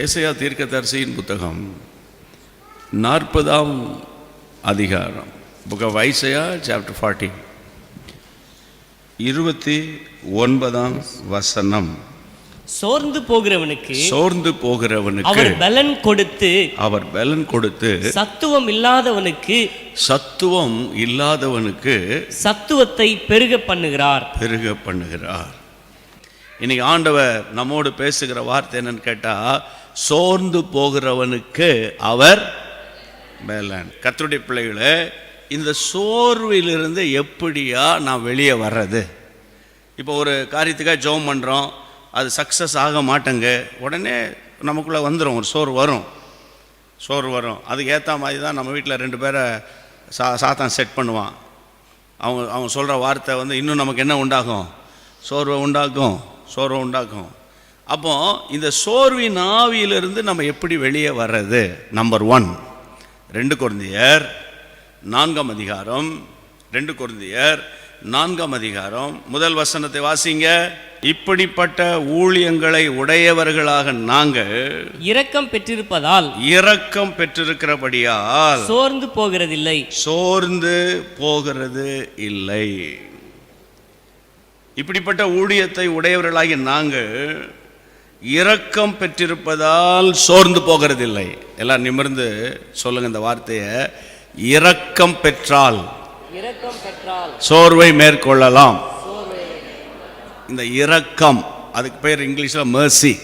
ஏசாயா தீர்க்கதரிசியின் புத்தகம் 40ஆம் அதிகாரம், புக் ஆஃப் ஐசையா சாப்டர் 40, 29ஆம் வசனம். சோர்ந்து போகிறவனுக்கு அவர் பலன் கொடுத்து சத்துவம் இல்லாதவனுக்கு சத்துவத்தை பெருக பண்ணுகிறார். இன்னைக்கு ஆண்டவர் நம்மோடு பேசுகிற வார்த்தை என்னன்னு கேட்டா, சோர்ந்து போகிறவனுக்கு அவர் பலன். கர்த்தருடைய பிள்ளைகளே, இந்த சோர்விலிருந்து எப்படியா நான் வெளியே வர்றது? இப்போ ஒரு காரியத்துக்காக ஜெபம் பண்ணுறோம், அது சக்ஸஸ் ஆக மாட்டேங்க, உடனே நமக்குள்ளே வந்துடும், ஒரு சோர்வு வரும். அதுக்கு ஏற்ற மாதிரி தான் நம்ம வீட்டில் 2 பேரை சாத்தான் செட் பண்ணுவான். அவங்க சொல்கிற வார்த்தை இன்னும் நமக்கு என்ன உண்டாகும்? சோர்வை உண்டாக்கும். அப்போ இந்த சோர்வின் ஆவியிலிருந்து நம்ம எப்படி வெளியே வர்றது? நம்பர் 1, 2 கொரிந்தியர் 4ஆம் அதிகாரம், 2 கொரிந்தியர் 4ஆம் அதிகாரம் முதல் வசனத்தை வாசிங்க. இப்படிப்பட்ட ஊழியங்களை உடையவர்களாக நாங்கள் இரக்கம் பெற்றிருக்கிறபடியால் சோர்ந்து போகிறது இல்லை. இப்படிப்பட்ட ஊழியத்தை உடையவர்களாகி நாங்கள் இரக்கம் பெற்றிருப்பதால் சோர்ந்து போகிறதில்லை. எல்லாம் நிமிர்ந்து சொல்லுங்க இந்த வார்த்தையை. இரக்கம் பெற்றால் சோர்வை மேற்கொள்ளலாம். இந்த இரக்கம், அதுக்கு பேர் இங்கிலீஷில் mercy.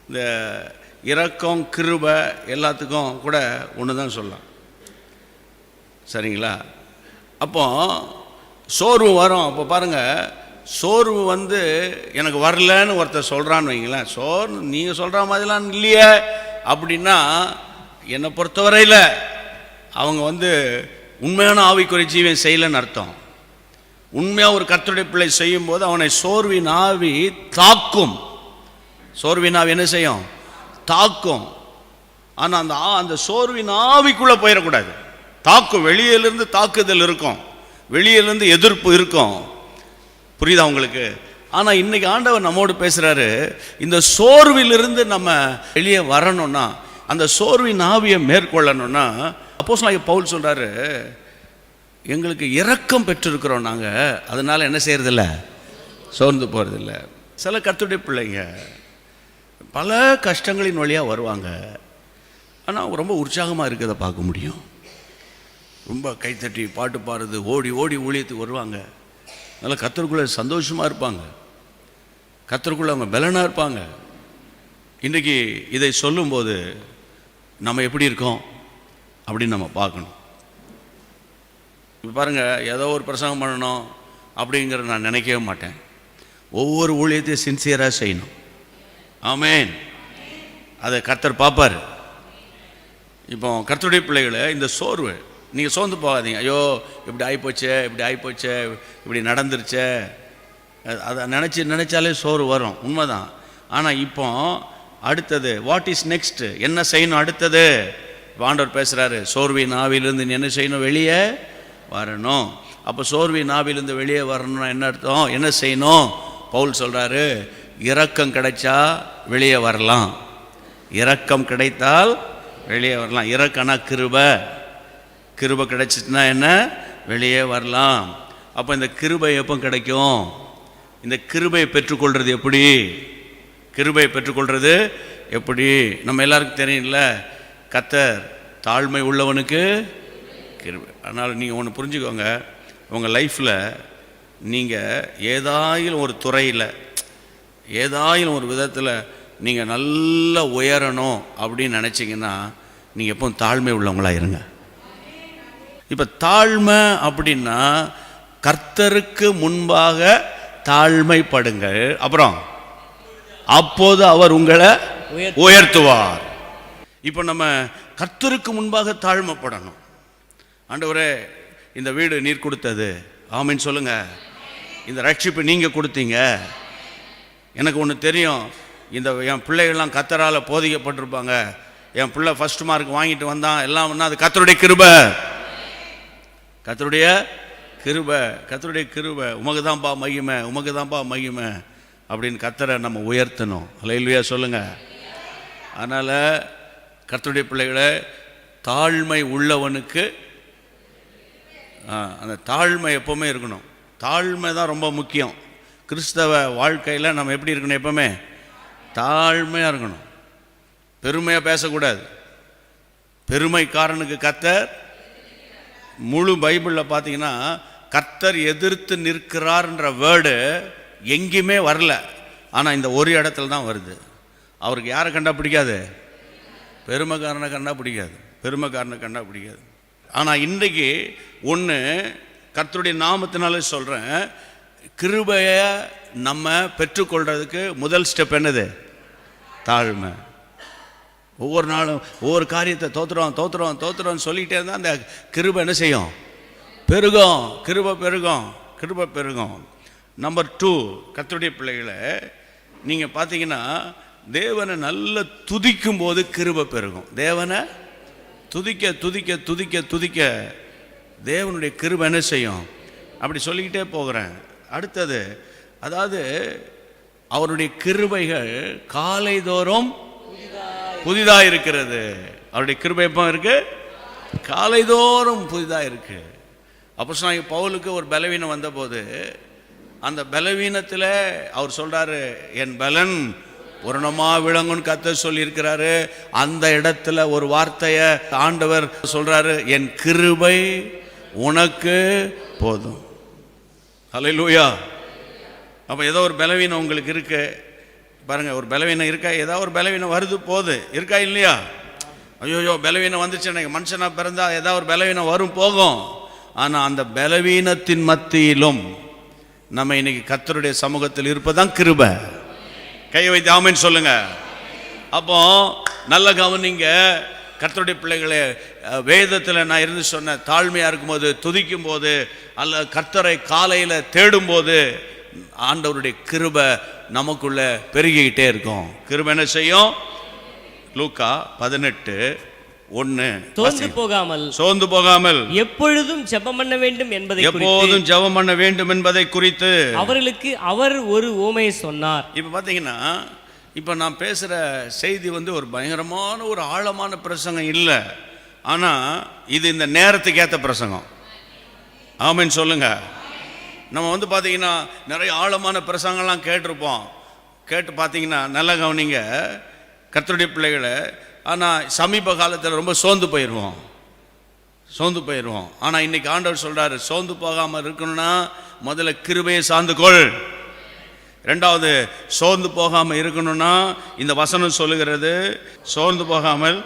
இந்த இரக்கம் கிருபை எல்லாத்துக்கும் கூட ஒன்று தான் சொல்லலாம், சரிங்களா? அப்போ சோர்வு வரும். அப்போ பாருங்கள், சோர்வு எனக்கு வரலன்னு ஒருத்தர் சொல்கிறான்னு வைங்களேன், சோர்வு நீங்கள் சொல்கிற மாதிரிலாம் இல்லையே அப்படின்னா, என்னை பொறுத்தவரையில் அவங்க உண்மையான ஆவிக்குரிய ஜீவன் செய்யலைன்னு அர்த்தம். உண்மையாக ஒரு கர்த்தருடைய பிள்ளை செய்யும்போது அவனை சோர்வின் ஆவி தாக்கும். சோர்வின் ஆவி என்ன செய்யும்? தாக்கும். ஆனால் அந்த சோர்வின் ஆவிக்குள்ளே போயிடக்கூடாது. தாக்கும், வெளியிலிருந்து தாக்குதல் இருக்கும், வெளியிலிருந்து எதிர்ப்பு இருக்கும். புரியுதா உங்களுக்கு? ஆனால் இன்னைக்கு ஆண்டவர் நம்மோடு பேசுகிறாரு, இந்த சோர்விலிருந்து நம்ம வெளியே வரணும்னா, அந்த சோர்வின் ஆவியை மேற்கொள்ளணும்னா, அப்போஸ்தலனாகிய பவுல் சொல்கிறாரு, எங்களுக்கு இரக்கம் பெற்றிருக்கிறோம் நாங்கள், அதனால் என்ன செய்யறதில்ல? சோர்ந்து போகிறதில்ல. சில கர்த்தருடைய பிள்ளைங்க பல கஷ்டங்களின் வழியாக வருவாங்க, ஆனால் ரொம்ப உற்சாகமாக இருக்கிறத பார்க்க முடியும். ரொம்ப கைத்தட்டி பாட்டு பாடுறது, ஓடி ஊழியத்துக்கு வருவாங்க. அதனால் கர்த்தருக்குள்ளே சந்தோஷமாக இருப்பாங்க, கர்த்தருக்குள்ளே அவங்க பலனாக இருப்பாங்க. இன்றைக்கி இதை சொல்லும்போது நம்ம எப்படி இருக்கோம் அப்படின்னு நம்ம பார்க்கணும். இப்போ பாருங்கள், ஏதோ ஒரு பிரசங்கம் பண்ணணும் அப்படிங்கிறத நான் நினைக்கவே மாட்டேன். ஒவ்வொரு ஊழியத்தையும் சின்சியராக செய்யணும். ஆமேன். அதை கர்த்தர் பார்ப்பார். இப்போ கர்த்தருடைய பிள்ளைகளை இந்த சோர்வு, நீங்கள் சோர்ந்து போகாதீங்க. ஐயோ இப்படி ஆகிப்போச்சே, இப்படி நடந்துருச்சே, அதை நினச்சாலே சோறு வரும், உண்மைதான். ஆனால் இப்போ அடுத்தது வாட் இஸ் நெக்ஸ்ட், என்ன செய்யணும் அடுத்தது? ஆண்டவர் பேசுகிறாரு, சோர்வின் ஆவியிலிருந்து நீ என்ன செய்யணும்? வெளியே வரணும். அப்போ சோர்வின் ஆவியிலிருந்து வெளியே வரணும்னா என்ன அர்த்தம்? என்ன செய்யணும்? பவுல் சொல்கிறாரு, இரக்கம் கிடைச்சா வெளியே வரலாம். இரக்கம் கிடைத்தால் வெளியே வரலாம். இரக்கம்னா கிருபை கிடைச்சிட்டுனா என்ன? வெளியே வரலாம். அப்போ இந்த கிருபை எப்போ கிடைக்கும்? இந்த கிருபையை பெற்றுக்கொள்வது எப்படி? நம்ம எல்லாருக்கும் தெரியும்ல, கர்த்தர் தாழ்மை உள்ளவனுக்கு கிருபை. அதனால் நீங்கள் ஒன்று புரிஞ்சுக்கோங்க, உங்கள் லைஃப்பில் நீங்கள் ஏதாயிலும் ஒரு துறையில், ஏதாயிலும் ஒரு விதத்தில் நீங்கள் நல்லா உயரணும் அப்படின்னு நினச்சிங்கன்னா, நீங்கள் எப்போ தாழ்மை உள்ளவங்களாக இருங்க. இப்போ தாழ்மை அப்படின்னா, கர்த்தருக்கு முன்பாக தாழ்மைப்படுங்கள், அப்புறம் அப்போது அவர் உங்களை உயர்த்துவார். இப்போ நம்ம கர்த்தருக்கு முன்பாக தாழ்மைப்படணும். ஆண்டவரே, இந்த வீடு நீர் கொடுத்தது, ஆமீன் சொல்லுங்க. இந்த ரட்சிப்பு நீங்கள் கொடுத்தீங்க. எனக்கு ஒன்று தெரியும், என் பிள்ளைகள்லாம் கர்த்தரால் போதிக்கப்பட்டிருப்பாங்க. என் பிள்ளை ஃபர்ஸ்ட் மார்க் வாங்கிட்டு வந்தான், எல்லாம் அது கர்த்தருடைய கிருபை. கர்த்தருடைய கிருபை, உமக்கு தான்ப்பா மகிமை அப்படின்னு கர்த்தரை நம்ம உயர்த்தணும். அல்லேலூயா சொல்லுங்க. அதனால் கர்த்தருடைய பிள்ளைகளை, தாழ்மை உள்ளவனுக்கு அந்த தாழ்மை எப்போவுமே இருக்கணும். தாழ்மை தான் ரொம்ப முக்கியம். கிறிஸ்தவ வாழ்க்கையில் நம்ம எப்படி இருக்கணும்? எப்போவுமே தாழ்மையாக இருக்கணும். பெருமையாக பேசக்கூடாது. பெருமைக்காரனுக்கு கர்த்தர், முழு பைபிளில் பார்த்தீங்கன்னா கர்த்தர் எதிர்த்து நிற்கிறார்ன்ற வேர்டு எங்கேயுமே வரல. ஆனால் இந்த ஒரு இடத்துல தான் வருது. அவருக்கு யாரை கண்டா பிடிக்காது? பெருமைக்காரனை கண்டா பிடிக்காது. பெருமைக்காரனை கண்டா பிடிக்காது. ஆனால் இன்றைக்கு ஒன்று கர்த்தருடைய நாமத்தினாலே சொல்கிறேன், கிருபையை நம்ம பெற்றுக்கொள்கிறதுக்கு முதல் ஸ்டெப் என்னது? தாழ்மை. ஒவ்வொரு நாளும் ஒவ்வொரு காரியத்தை தோத்துறோம் சொல்லிக்கிட்டே இருந்தால் அந்த கிருபை என்ன செய்யும்? பெருகும். கிருபை பெருகும். நம்பர் 2, கர்த்தருடைய பிள்ளைகளை, நீங்கள் பார்த்தீங்கன்னா தேவனை நல்லா துதிக்கும் போது கிருபை பெருகும். தேவனை துதிக்க தேவனுடைய கிருபை என்ன செய்யும்? அப்படி சொல்லிக்கிட்டே போகிறேன். அடுத்தது, அதாவது அவருடைய கிருபைகள் காலைதோறும் புதிதாக இருக்கிறது. அவருடைய கிருபை எப்போ இருக்கு? காலைதோறும் புதிதாக இருக்கு. அப்போஸ்தலனாகிய பவுலுக்கு ஒரு பலவீனம் வந்தபோது அந்த பலவீனத்தில் அவர் சொல்றாரு, என் பலன் பூரணமாக விளங்குன்னு கர்த்தர் சொல்லியிருக்கிறாரு. அந்த இடத்துல ஒரு வார்த்தையை ஆண்டவர் சொல்றாரு, என் கிருபை உனக்கு போதும். ஹல்லேலூயா. அப்போ ஏதோ ஒரு பலவீனம் உங்களுக்கு இருக்கு பாருங்க. ஒரு பலவீனம் இருக்கா? ஏதாவது ஒரு பலவீனம் வருது போகுது, இருக்கா இல்லையா? ஐயோ பலவீனம் வந்துச்சு, எனக்கு மனுஷனாக பிறந்தா ஏதாவது ஒரு பலவீனம் வரும் போகும். ஆனால் அந்த பலவீனத்தின் மத்தியிலும் நம்ம இன்னைக்கு கர்த்தருடைய சமூகத்தில் இருப்பதான் கிருபை. கையை வைத்து ஆமென் சொல்லுங்க. அப்போ நல்ல கவனிங்க கர்த்தருடைய பிள்ளைகளே. வேதத்தில் நான் இருந்து சொன்ன, தாழ்மையாக இருக்கும்போது, துதிக்கும் போது, அல்ல கர்த்தரை காலையில் தேடும்போது ஆண்டவருடைய கிருபை நமக்குள்ள பெருகிக்கிட்டே இருக்கும். கிருபை என்ன செய்யும்? லூக்கா 18:1, சோர்ந்து போகாமல் எப்பொழுதும் ஜெபம் பண்ண வேண்டும் என்பதை குறித்து அவர்களுக்கு அவர் ஒரு உவமையை சொன்னார். இப்ப பாத்தீங்கன்னா, இப்ப நான் பேசுற செய்தி ஒரு பயங்கரமான ஒரு ஆழமான பிரசங்கம் இல்லை. ஆனா இது இந்த நேரத்துக்கு ஏற்ற பிரசங்கம். ஆமென் சொல்லுங்க. நம்ம பாத்தீங்கன்னா நிறைய ஆழமான பிரசங்கம்லாம் கேட்டிருப்போம். கேட்டு பார்த்தீங்கன்னா நல்லா கவனிங்க கர்த்தருடைய பிள்ளைகளை. ஆனால் சமீப காலத்தில் ரொம்ப சோர்ந்து போயிடுவோம். ஆனால் இன்னைக்கு ஆண்டவர் சொல்றாரு, சோர்ந்து போகாமல் இருக்கணும்னா முதல்ல கிருபையை சார்ந்துக்கொள். ரெண்டாவது, சோர்ந்து போகாமல் இருக்கணும்னா இந்த வசனம் சொல்லுகிறது, சோர்ந்து போகாமல்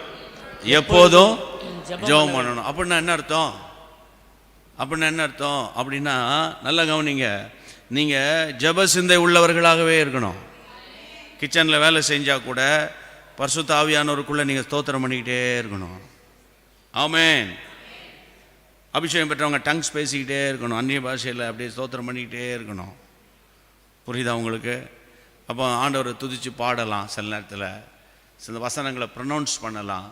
எப்போதும் ஜெபம் பண்ணணும். அப்படின்னா என்ன அர்த்தம்? அப்படின்னா நல்லா கவனிங்க, நீங்கள் ஜெப சிந்தை உள்ளவர்களாகவே இருக்கணும். கிச்சனில் வேலை செஞ்சால் கூட பரிசுத்த ஆவியானவருக்குள்ளே நீங்கள் ஸ்தோத்திரம் பண்ணிக்கிட்டே இருக்கணும். ஆமென். அபிஷேகம் பெற்றவங்க டங்ஸ் பேசிக்கிட்டே இருக்கணும், அந்நிய பாஷையில் அப்படியே ஸ்தோத்திரம் பண்ணிக்கிட்டே இருக்கணும். புரியுதா உங்களுக்கு? அப்போ ஆண்டவரை துதித்து பாடலாம். சில நேரத்தில் சில வசனங்களை ப்ரொனவுன்ஸ் பண்ணலாம்.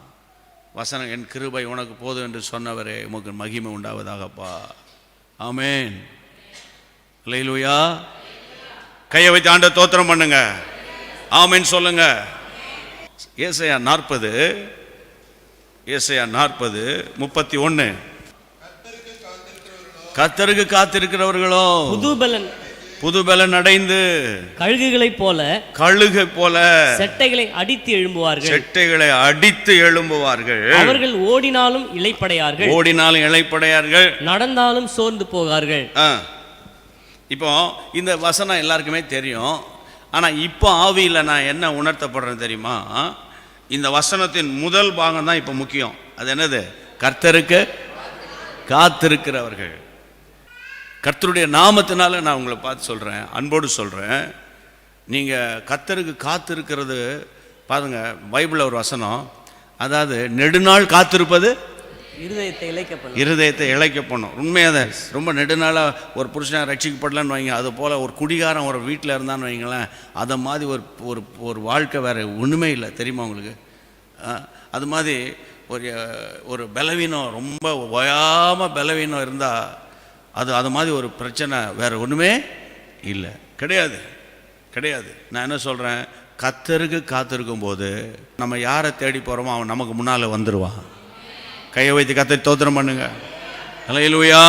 வசனம், என் கிருபை உனக்கு போதும் என்று சொன்னவரே உமக்கு மகிமை உண்டாவதாகப்பா. ஆமென். அல்லேலூயா. கையை வைத்து ஆண்டவரை ஸ்தோத்திரம் பண்ணுங்க. ஆமென் சொல்லுங்க. ஏசாயா 40:31, கர்த்தருக்கு காத்திருக்கிறவர்களோ புதுபலன் அடைந்து கழுகை போல செட்டைகளை அடித்து எழும்புவார்கள். அவர்கள் ஓடினாலும் இளைப்படையார்கள், நடந்தாலும் சோர்ந்து போகார்கள். இப்போ இந்த வசனம் எல்லாருக்குமே தெரியும். ஆனால் இப்போ ஆவியில் நான் என்ன உணர்த்தப்படுறேன் தெரியுமா? இந்த வசனத்தின் முதல் பாகம் தான் இப்போ முக்கியம். அது என்னது? கர்த்தருக்கு காத்திருக்கிறவர்கள். கர்த்தருடைய நாமத்தினால நான் உங்களை பார்த்து சொல்கிறேன், அன்போடு சொல்கிறேன். நீங்கள் கர்த்தருக்கு காத்திருக்கிறது பாருங்க. பைபிளில் ஒரு வசனம், அதாவது நெடுநாள் காத்திருப்பது இருதயத்தை இழைக்க பண்ணும். உண்மையாக அதை ரொம்ப நெடுநாளாக ஒரு புருஷன் ரட்சிக்கப்படலன்னு வைங்க, அது போல் ஒரு குடிகாரன் ஒரு வீட்டில் இருந்தான்னு வைங்களேன், அதை மாதிரி ஒரு வாழ்க்கை வேறு ஒன்றுமே இல்லை. தெரியுமா உங்களுக்கு? அது மாதிரி ஒரு பலவீனம், ரொம்ப ஓயாமல் பலவீனம் இருந்தால் அது மாதிரி ஒரு பிரச்சனை வேறு ஒன்றுமே இல்லை, கிடையாது. நான் என்ன சொல்கிறேன், கர்த்தருக்கு காத்திருக்கும் போது நம்ம யாரை தேடி போகிறோமோ அவன் நமக்கு முன்னால் வந்துடுவான். கையை வைத்து கர்த்தரை ஸ்தோத்திரம் பண்ணுங்க. அல்லேலூயா.